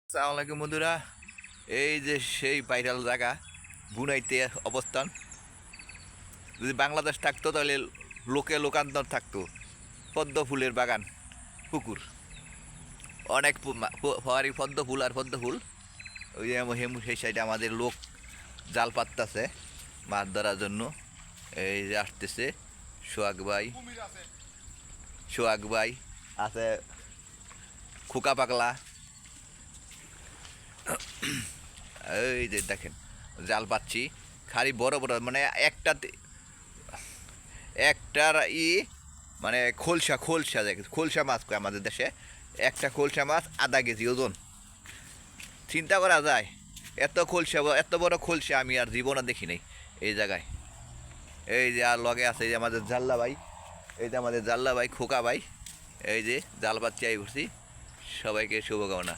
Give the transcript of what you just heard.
আসসালামু আলাইকুম বন্ধুরা, এই যে সেই ভাইরাল জায়গা বুনাইতে অবস্থান। যদি বাংলাদেশ থাকতো তাহলে লোকান্তর থাকতো। পদ্ম ফুলের বাগান, পুকুর, অনেক ফোয়ারি পদ্ম ফুল আর পদ্ম ফুল। ওই যে সেই সাইডে আমাদের লোক জাল পাততেছে মাছ ধরার জন্য। এই যে আসতেছে সোহাগ ভাই আছে, খোকা পাগলা। এই যে দেখেন জাল পাচ্ছি, খালি বড় বড়, মানে একটার মানে খোলসা দেখে, খোলসা মাছ কয় আমাদের দেশে। একটা খোলসা মাছ আধা কেজি ওজন। চিন্তা করা যায়, এত বড় খোলসা আমি আর জীবনে দেখি নাই এই জায়গায়। এই যে আর লগে আছে এই যে আমাদের জাল্লা ভাই, এই যে আমাদের জাল্লা ভাই, খোকা ভাই। এই যে জাল পাচ্ছি, আই করছি। সবাইকে শুভকামনা।